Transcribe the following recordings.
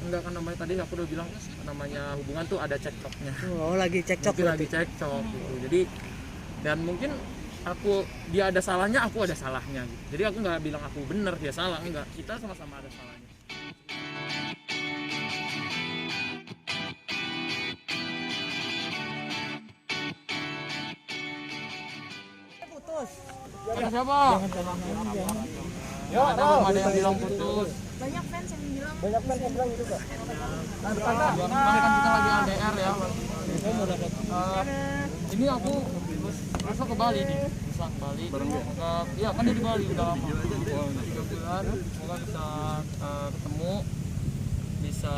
Enggak kan, namanya tadi aku udah bilang namanya hubungan tuh ada cekcoknya. Oh, lagi cekcok Mungkin lagi cekcok gitu. Jadi dan mungkin dia ada salahnya, aku ada salahnya gitu. Jadi aku nggak bilang aku bener dia salah, enggak, kita sama-sama ada salahnya. putus. Kata siapa? Ada belum ada yang bilang putus. Banyak fans yang bilang gitu kok. Kemarin kan kita lagi LDR ya. Ini aku besok ke Bali nih, bisa ke Bali. Iya kan dia di Bali udah lama. 3 bulan, semoga bisa ketemu, bisa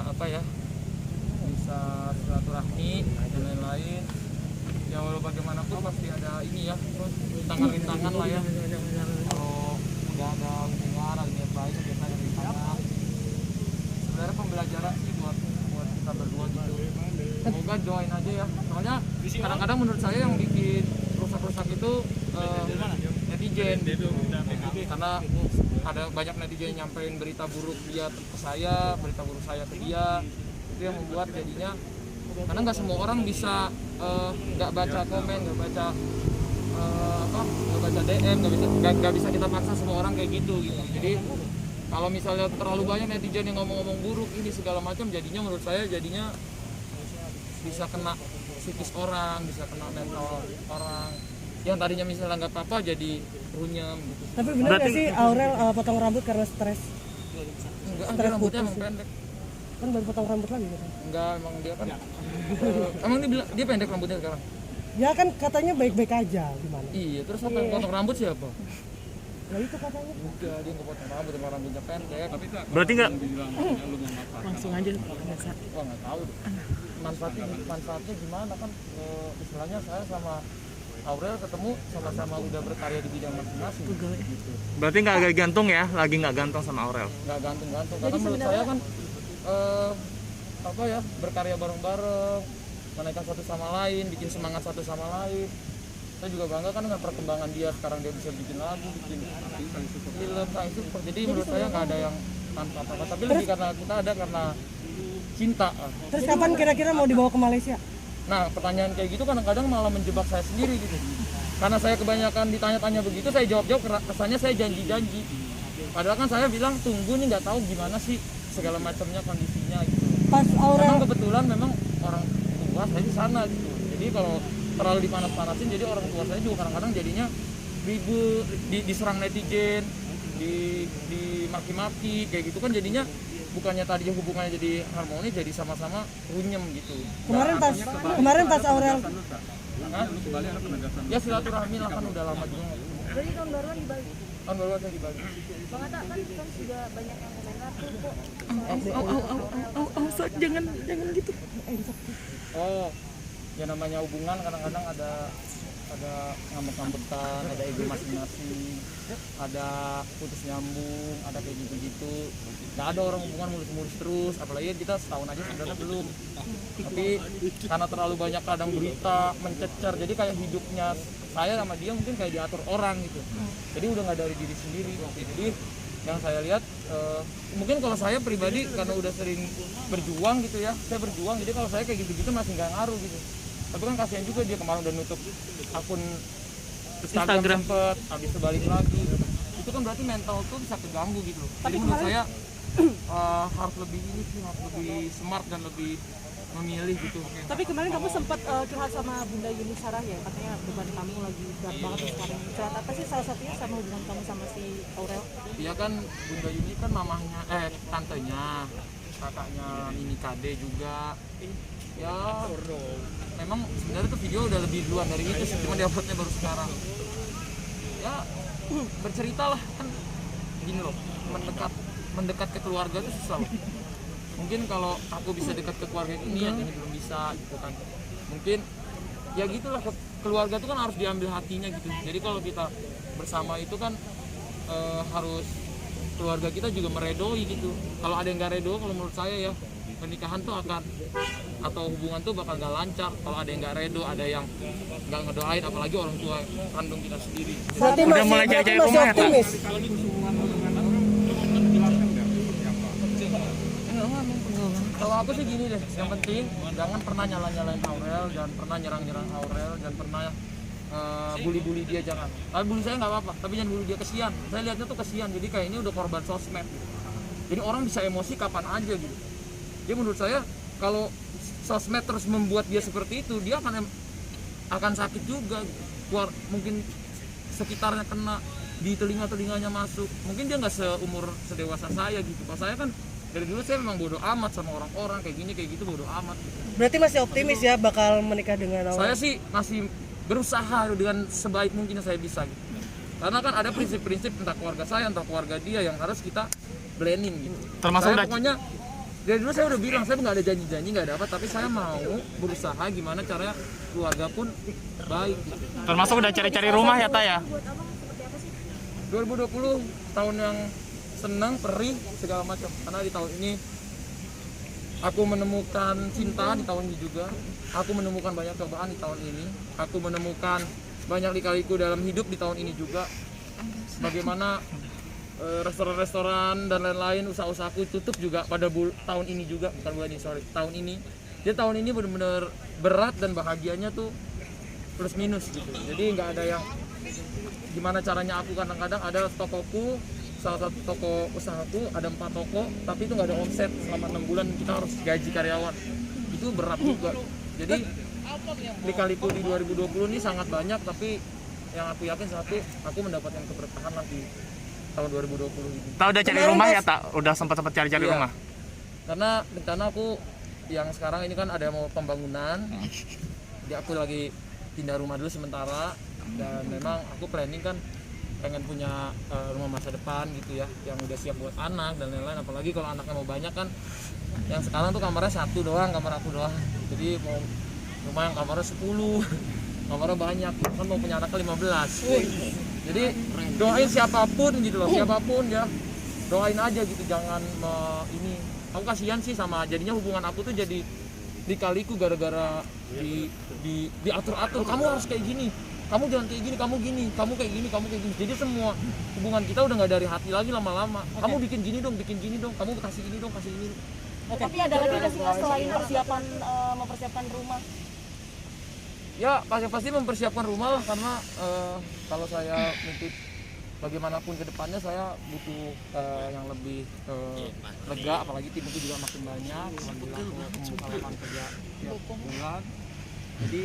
apa ya, bisa silaturahmi dan lain-lain. Ya walau bagaimanapun pasti ada ini ya, rintangan-rintangan lah ya. Kalau udah ada hubungan, ada niat baik, biasanya ada rintangan. Sebenarnya pembelajaran sih buat kita berdua gitu. Semoga doain aja ya. Soalnya kadang-kadang menurut saya yang bikin rusak-rusak itu netizen. Karena ada banyak netizen yang nyampein berita buruk dia ke saya, berita buruk saya ke dia. Itu yang membuat jadinya, karena nggak semua orang bisa nggak baca komen, nggak baca DM, nggak bisa kita paksa semua orang kayak gitu. Jadi kalau misalnya terlalu banyak netizen yang ngomong-ngomong buruk ini segala macam, jadinya menurut saya jadinya bisa kena psikis orang, bisa kena mental orang yang tadinya misalnya nggak apa-apa jadi runyem gitu. Tapi benar nggak sih Aurel potong rambut karena stres? Enggak, dia rambutnya emang pendek. Kan baru potong rambut lagi gitu. Enggak, emang dia kan emang dia pendek rambutnya sekarang. Ya kan katanya baik-baik aja, gimana? Iya, terus apa yang potong rambut siapa? Nah itu katanya. Udah, dia nggak potong rambut, emang rambutnya pendek. Berarti nggak langsung aja biasa. Wah, nggak tahu. Manfaatnya gimana kan? Istilahnya saya sama Aurel ketemu sama-sama udah berkarya di bidang masing-masing. Gitu. berarti nggak gantung ya, lagi nggak gantung sama Aurel. Nggak gantung-gantung. Karena menurut saya kan apa ya, berkarya bareng-bareng, menaikkan satu sama lain, bikin semangat satu sama lain. Saya juga bangga kan dengan perkembangan dia, sekarang dia bisa bikin lagu, bikin film, support. Jadi menurut saya nggak ada yang tanpa apa-apa, tapi lebih karena kita ada karena cinta. Terus kapan kira-kira mau dibawa ke Malaysia? Nah, pertanyaan kayak gitu kadang-kadang malah menjebak saya sendiri gitu. Karena saya kebanyakan ditanya-tanya begitu, saya jawab-jawab, kesannya saya janji-janji. Padahal kan saya bilang tunggu nih, nggak tahu gimana sih segala macamnya kondisinya gitu. Pas Aurel Memang kebetulan memang orang tua saya di sana gitu. Jadi kalau terlalu dipanas-panasin, jadi orang tua saya juga kadang-kadang jadinya ribut, diserang netizen, dimaki-maki kayak gitu kan, jadinya bukannya tadinya hubungannya jadi harmoni, jadi sama-sama runyem gitu. Kemarin pas Aurel Ya silaturahmi lah, kan udah lama juga. Jadi tahun baruan di Bali. Tahun baru saya di Bali. Bang Atta kan fans juga banyak yang komentar tuh kok. jangan gitu. Oh, ya namanya hubungan kadang-kadang ada ngambek-ngambekan, ada ego masing-masing, ada putus nyambung, ada kayak gitu-gitu. Nggak ada orang hubungan mulus-mulus terus, apalagi kita setahun aja sebenarnya belum. Tapi karena terlalu banyak kadang berita mencecer, jadi kayak hidupnya saya sama dia mungkin kayak diatur orang gitu. Jadi udah nggak dari diri sendiri. Jadi yang saya lihat mungkin kalau saya pribadi karena udah sering berjuang gitu ya, saya berjuang, jadi kalau saya kayak gitu-gitu masih nggak ngaruh gitu. Tapi kan kasihan juga dia kemarin udah nutup akun Instagram sempet, habis itu balik lagi. Itu kan berarti mental tuh bisa terganggu gitu. Jadi menurut saya harus lebih smart dan lebih memilih gitu. Tapi kemarin kamu sempat curhat sama Bunda Yuni Sarah ya, katanya beban kamu lagi berat banget sekarang. Curhat apa sih, salah satunya sama hubungan kamu sama si Aurel? Iya kan, Bunda Yuni kan mamahnya, tantenya, kakaknya Nini Kade juga. Ya memang sebenarnya tuh video udah lebih duluan dari itu sih, cuma diuploadnya baru sekarang. Ya bercerita lah, kan gini loh, mendekat ke keluarga itu susah loh. Mungkin kalau aku bisa dekat ke keluarga ini yang ini belum bisa gitu kan. Mungkin ya gitulah, keluarga itu kan harus diambil hatinya gitu. Jadi kalau kita bersama itu kan harus keluarga kita juga meredoi gitu. Kalau ada yang nggak redo, kalau menurut saya ya, pernikahan tuh atau hubungan tuh bakal nggak lancar kalau ada yang nggak redo, ada yang nggak ngedoain, apalagi orang tua kandung kita sendiri. Udah mulai cari-cari rumah ya, Kak? Kalau aku sih gini deh, yang penting jangan pernah nyalain Aurel, jangan pernah nyerang Aurel, jangan pernah bully dia, jangan. Tapi bully saya nggak apa-apa, tapi jangan bully dia, kesian. Saya lihatnya tuh kesian, jadi kayak ini udah korban sosmed. Jadi orang bisa emosi kapan aja gitu. Jadi menurut saya kalau sosmed terus membuat dia seperti itu, dia akan sakit juga. Mungkin sekitarnya kena, di telinganya masuk. Mungkin dia nggak seumur sedewasa saya gitu. Kalau saya kan dari dulu saya memang bodoh amat sama orang-orang kayak gini kayak gitu, bodoh amat. Berarti masih optimis ya bakal menikah dengan Aurel? Saya sih masih berusaha dengan sebaik mungkin yang saya bisa gitu. Karena kan ada prinsip-prinsip entah keluarga saya, entah keluarga dia yang harus kita blending gitu. Termasuk saya udah pokoknya dari dulu saya udah bilang saya nggak ada janji-janji, nggak ada apa, tapi saya mau berusaha gimana caranya keluarga pun baik gitu. termasuk udah cari-cari rumah ya, Ta ya? Buat abang seperti apa sih? 2020 tahun yang senang, perih, segala macam. Karena di tahun ini aku menemukan cinta, di tahun ini juga aku menemukan banyak cobaan di tahun ini. Aku menemukan banyak lika-liku dalam hidup di tahun ini juga. Bagaimana restoran-restoran dan lain-lain usaha-usahaku tutup juga pada tahun ini juga, bukan bulan ini, sorry, tahun ini. Jadi tahun ini benar-benar berat dan bahagianya tuh plus minus gitu. Jadi nggak ada yang gimana caranya. Aku kadang-kadang ada tokoku, salah satu toko usahaku ada 4 toko, tapi itu nggak ada omset selama 6 bulan, kita harus gaji karyawan. Itu berat juga. Jadi lika-liku di 2020 ini sangat banyak, tapi yang aku yakin satu, aku mendapatkan keberkahan lah di tahun 2020 ini. Ta udah cari rumah ya, Ta? Udah sempat cari-cari Iya. rumah? Karena rencana aku yang sekarang ini kan ada mau pembangunan, jadi aku lagi pindah rumah dulu sementara. Dan memang aku planning kan pengen punya rumah masa depan gitu ya, yang udah siap buat anak dan lain-lain. Apalagi kalau anaknya mau banyak kan, yang sekarang tuh kamarnya 1 doang, kamar aku doang. Jadi mau rumah yang kamarnya 10 kamarnya banyak, kan mau punya anaknya 15. Jadi doain siapapun gitu loh, siapapun ya, doain aja gitu, jangan ini. Aku kasihan sih sama jadinya hubungan aku tuh jadi dikaliku gara-gara diatur-atur. Kamu harus kayak gini, kamu jangan kayak gini, kamu gini, kamu kayak gini, kamu kayak gini. Jadi semua hubungan kita udah nggak dari hati lagi lama-lama. Kamu bikin gini dong, kamu kasih ini dong, kasih ini. Tapi ada lagi nggak sih Mas, selain persiapan mempersiapkan rumah? Ya pasti mempersiapkan rumah lah, karena kalau saya mimpi bagaimanapun ke depannya saya butuh yang lebih lega, apalagi timku juga makin banyak. Alhamdulillah aku membuka lapangan kerja tiap bulan. Jadi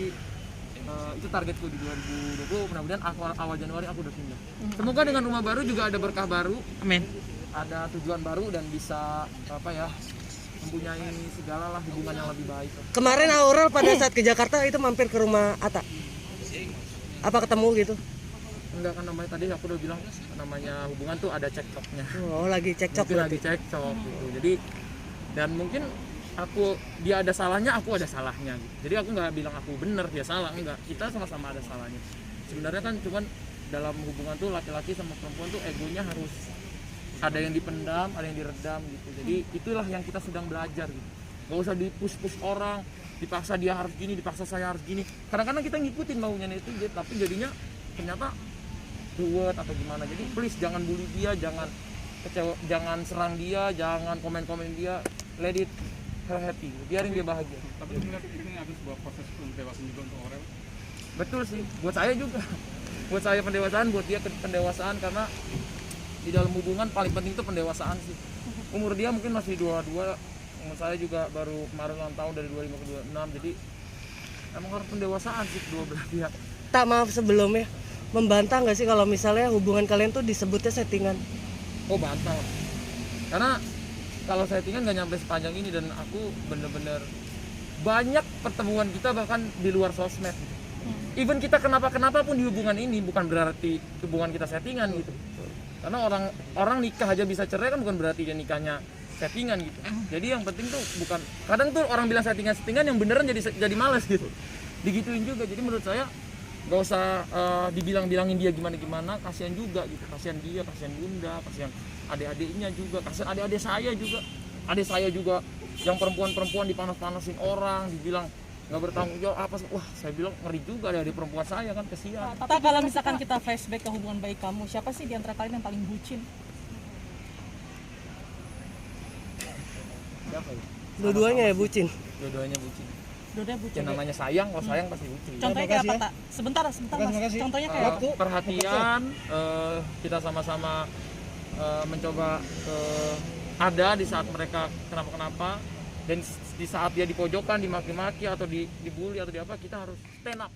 itu targetku di 2020, mudah-mudahan awal Januari aku udah pindah. Semoga dengan rumah baru juga ada berkah baru, Amin. ada tujuan baru dan bisa mempunyai segala lah hubungan yang lebih baik. Kemarin Aurel pada saat ke Jakarta itu mampir ke rumah Atta. Apa ketemu gitu? Enggak, kan namanya tadi aku udah bilang namanya hubungan tuh ada cekcoknya. Oh, lagi cekcok Mungkin berarti. lagi cekcok gitu. Jadi dan mungkin dia ada salahnya, aku ada salahnya gitu. Jadi aku nggak bilang aku bener dia salah, enggak. Kita sama-sama ada salahnya. Sebenarnya kan cuman dalam hubungan tuh laki-laki sama perempuan tuh egonya harus ada yang dipendam, ada yang diredam gitu. Jadi itulah yang kita sedang belajar gitu. Gak usah dipush-push orang, dipaksa dia harus gini, dipaksa saya harus gini. Kadang-kadang kita ngikutin maunya netizen, tapi jadinya ternyata ruwet atau gimana. Jadi please jangan bully dia, jangan kecewa, jangan serang dia, jangan komen-komen dia. Let it happy, biarin dia bahagia. Tapi melihat ini ada sebuah proses pendewasaan juga untuk Aurel. Betul sih, buat saya juga. Buat saya pendewasaan, buat dia pendewasaan, karena di dalam hubungan paling penting itu pendewasaan sih. Umur dia mungkin masih 22, umur saya juga baru kemarin ulang tahun dari 25 ke 26, jadi emang harus pendewasaan sih kedua belah pihak. Tak, maaf sebelumnya, membantah nggak sih kalau misalnya hubungan kalian tuh disebutnya settingan? Oh bantah, karena kalau settingan nggak nyampe sepanjang ini, dan aku bener-bener banyak pertemuan kita bahkan di luar sosmed. Even kita kenapa pun di hubungan ini bukan berarti hubungan kita settingan gitu. Karena orang nikah aja bisa cerai kan bukan berarti dia nikahnya settingan gitu. Jadi yang penting tuh bukan, kadang tuh orang bilang settingan yang beneran jadi males gitu. Digituin juga. Jadi menurut saya nggak usah dibilang-bilangin dia gimana, kasihan juga gitu. Kasihan dia, kasihan bunda, kasihan adik-adiknya juga, kasihan adik-adik saya juga. Adik saya juga yang perempuan dipanas-panasin orang, dibilang nggak bertanggung jawab apa. Wah, saya bilang ngeri juga dari perempuan saya kan, kesian. Tapi kalau misalkan kita flashback ke hubungan baik kamu, siapa sih di antara kalian yang paling bucin? Gak apa ya? Dua-duanya ya bucin. Dua-duanya bucin. Dua-duanya bucin. Yang namanya sayang, kalau sayang pasti bucin. Contohnya kayak apa, Tak? Sebentar Mas. Contohnya kayak apa? Perhatian, kita sama-sama mencoba ada di saat mereka kenapa-kenapa, dan di saat dia di pojokan, dimaki-maki atau dibully atau di apa, kita harus stand up.